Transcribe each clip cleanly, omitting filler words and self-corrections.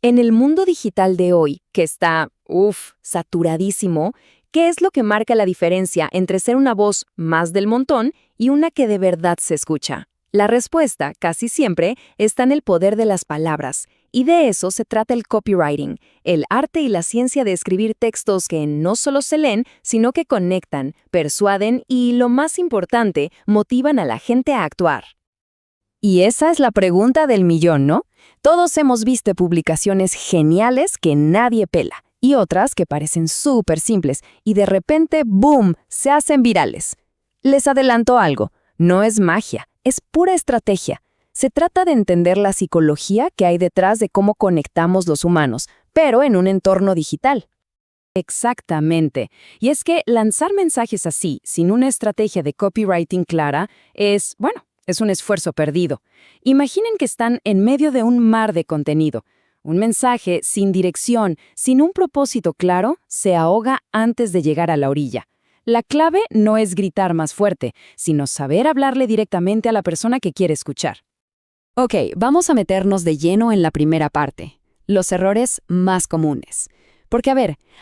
En el mundo digital de hoy, que está, saturadísimo, ¿qué es lo que marca la diferencia entre ser una voz más del montón y una que de verdad se escucha? La respuesta, casi siempre, está en el poder de las palabras, y de eso se trata el copywriting, el arte y la ciencia de escribir textos que no solo se leen, sino que conectan, persuaden y, lo más importante, motivan a la gente a actuar. Y esa es la pregunta del millón, ¿no? Todos hemos visto publicaciones geniales que nadie pela, y otras que parecen súper simples, y de repente, ¡boom!, se hacen virales. Les adelanto algo, no es magia, es pura estrategia. Se trata de entender la psicología que hay detrás de cómo conectamos los humanos, pero en un entorno digital. Exactamente. Y es que lanzar mensajes así, sin una estrategia de copywriting clara, es un esfuerzo perdido. Imaginen que están en medio de un mar de contenido. Un mensaje sin dirección, sin un propósito claro, se ahoga antes de llegar a la orilla. La clave no es gritar más fuerte, sino saber hablarle directamente a la persona que quiere escuchar. Ok, vamos a meternos de lleno en la primera parte, los errores más comunes. Porque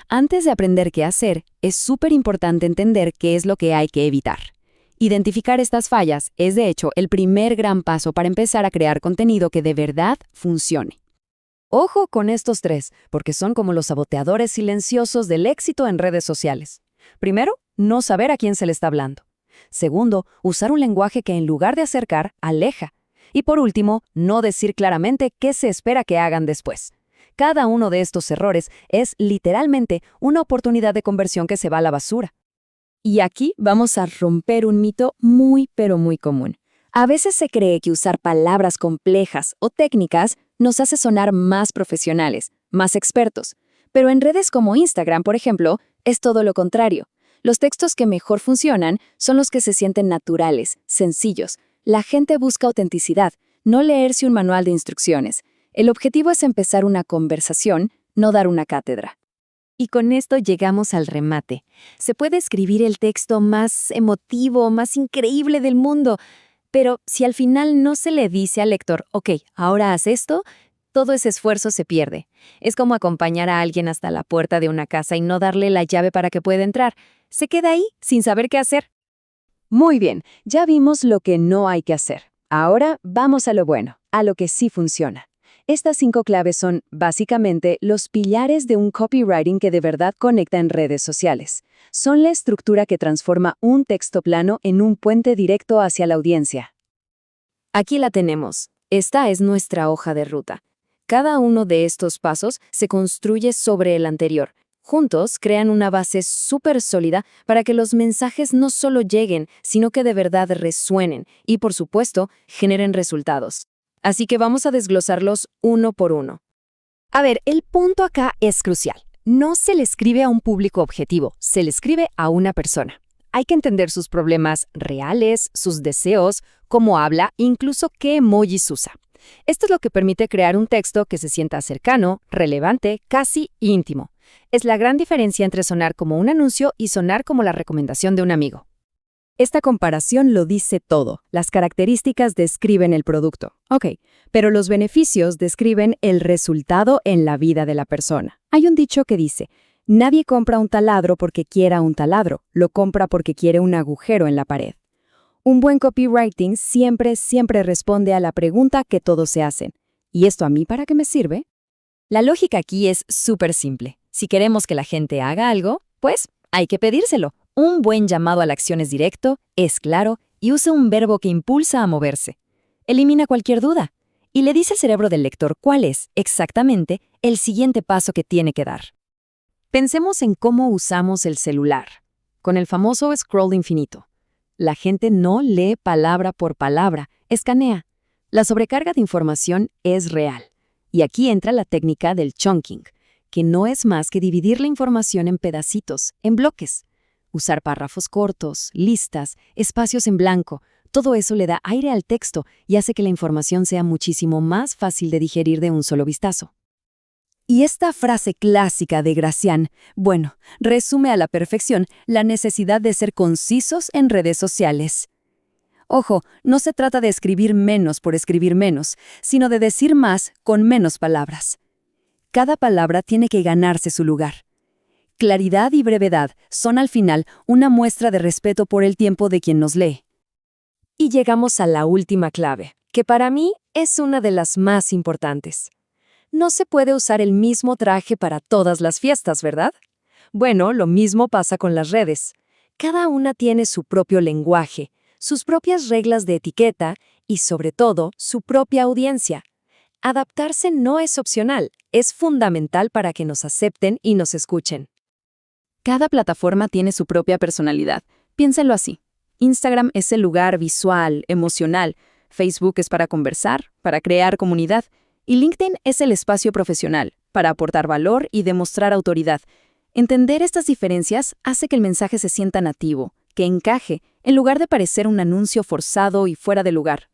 antes de aprender qué hacer, es súper importante entender qué es lo que hay que evitar. Identificar estas fallas es, de hecho, el primer gran paso para empezar a crear contenido que de verdad funcione. Ojo con estos tres, porque son como los saboteadores silenciosos del éxito en redes sociales. Primero, no saber a quién se le está hablando. Segundo, usar un lenguaje que en lugar de acercar, aleja. Y por último, no decir claramente qué se espera que hagan después. Cada uno de estos errores es literalmente una oportunidad de conversión que se va a la basura. Y aquí vamos a romper un mito muy, pero muy común. A veces se cree que usar palabras complejas o técnicas nos hace sonar más profesionales, más expertos. Pero en redes como Instagram, por ejemplo, es todo lo contrario. Los textos que mejor funcionan son los que se sienten naturales, sencillos. La gente busca autenticidad, no leerse un manual de instrucciones. El objetivo es empezar una conversación, no dar una cátedra. Y con esto llegamos al remate. Se puede escribir el texto más emotivo, más increíble del mundo, pero si al final no se le dice al lector, ok, ahora haz esto, todo ese esfuerzo se pierde. Es como acompañar a alguien hasta la puerta de una casa y no darle la llave para que pueda entrar. Se queda ahí sin saber qué hacer. Muy bien, ya vimos lo que no hay que hacer. Ahora vamos a lo bueno, a lo que sí funciona. Estas 5 claves son, básicamente, los pilares de un copywriting que de verdad conecta en redes sociales. Son la estructura que transforma un texto plano en un puente directo hacia la audiencia. Aquí la tenemos. Esta es nuestra hoja de ruta. Cada uno de estos pasos se construye sobre el anterior. Juntos crean una base súper sólida para que los mensajes no solo lleguen, sino que de verdad resuenen y, por supuesto, generen resultados. Así que vamos a desglosarlos uno por uno. El punto acá es crucial. No se le escribe a un público objetivo, se le escribe a una persona. Hay que entender sus problemas reales, sus deseos, cómo habla, incluso qué emojis usa. Esto es lo que permite crear un texto que se sienta cercano, relevante, casi íntimo. Es la gran diferencia entre sonar como un anuncio y sonar como la recomendación de un amigo. Esta comparación lo dice todo. Las características describen el producto. Pero los beneficios describen el resultado en la vida de la persona. Hay un dicho que dice, nadie compra un taladro porque quiera un taladro, lo compra porque quiere un agujero en la pared. Un buen copywriting siempre responde a la pregunta que todos se hacen. ¿Y esto a mí para qué me sirve? La lógica aquí es súper simple. Si queremos que la gente haga algo, pues hay que pedírselo. Un buen llamado a la acción es directo, es claro y usa un verbo que impulsa a moverse. Elimina cualquier duda y le dice al cerebro del lector cuál es, exactamente, el siguiente paso que tiene que dar. Pensemos en cómo usamos el celular, con el famoso scroll infinito. La gente no lee palabra por palabra, escanea. La sobrecarga de información es real. Y aquí entra la técnica del chunking, que no es más que dividir la información en pedacitos, en bloques. Usar párrafos cortos, listas, espacios en blanco, todo eso le da aire al texto y hace que la información sea muchísimo más fácil de digerir de un solo vistazo. Y esta frase clásica de Gracián, resume a la perfección la necesidad de ser concisos en redes sociales. Ojo, no se trata de escribir menos por escribir menos, sino de decir más con menos palabras. Cada palabra tiene que ganarse su lugar. Claridad y brevedad son al final una muestra de respeto por el tiempo de quien nos lee. Y llegamos a la última clave, que para mí es una de las más importantes. No se puede usar el mismo traje para todas las fiestas, ¿verdad? Bueno, lo mismo pasa con las redes. Cada una tiene su propio lenguaje, sus propias reglas de etiqueta y, sobre todo, su propia audiencia. Adaptarse no es opcional, es fundamental para que nos acepten y nos escuchen. Cada plataforma tiene su propia personalidad. Piénsenlo así. Instagram es el lugar visual, emocional. Facebook es para conversar, para crear comunidad. Y LinkedIn es el espacio profesional, para aportar valor y demostrar autoridad. Entender estas diferencias hace que el mensaje se sienta nativo, que encaje, en lugar de parecer un anuncio forzado y fuera de lugar.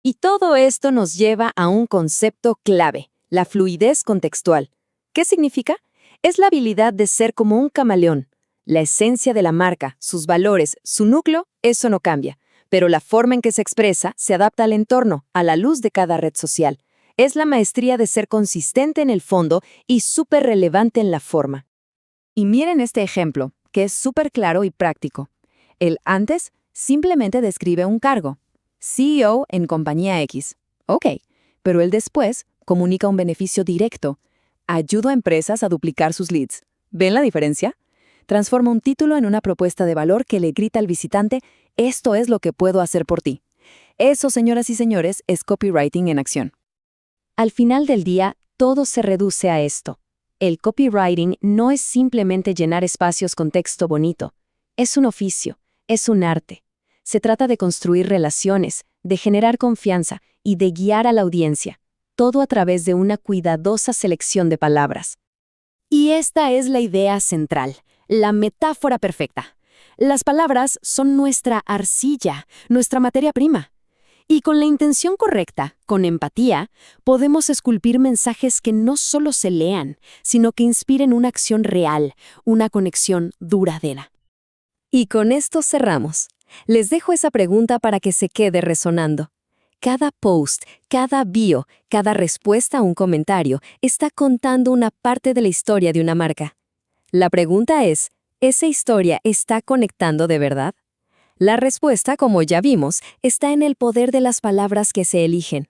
Y todo esto nos lleva a un concepto clave, la fluidez contextual. ¿Qué significa? Es la habilidad de ser como un camaleón. La esencia de la marca, sus valores, su núcleo, eso no cambia. Pero la forma en que se expresa se adapta al entorno, a la luz de cada red social. Es la maestría de ser consistente en el fondo y súper relevante en la forma. Y miren este ejemplo, que es súper claro y práctico. El antes simplemente describe un cargo. CEO en compañía X. Ok, pero el después comunica un beneficio directo. Ayudo a empresas a duplicar sus leads. ¿Ven la diferencia? Transforma un título en una propuesta de valor que le grita al visitante, esto es lo que puedo hacer por ti. Eso, señoras y señores, es copywriting en acción. Al final del día, todo se reduce a esto. El copywriting no es simplemente llenar espacios con texto bonito. Es un oficio, es un arte. Se trata de construir relaciones, de generar confianza y de guiar a la audiencia, todo a través de una cuidadosa selección de palabras. Y esta es la idea central, la metáfora perfecta. Las palabras son nuestra arcilla, nuestra materia prima. Y con la intención correcta, con empatía, podemos esculpir mensajes que no solo se lean, sino que inspiren una acción real, una conexión duradera. Y con esto cerramos. Les dejo esa pregunta para que se quede resonando. Cada post, cada bio, cada respuesta a un comentario está contando una parte de la historia de una marca. La pregunta es, ¿esa historia está conectando de verdad? La respuesta, como ya vimos, está en el poder de las palabras que se eligen.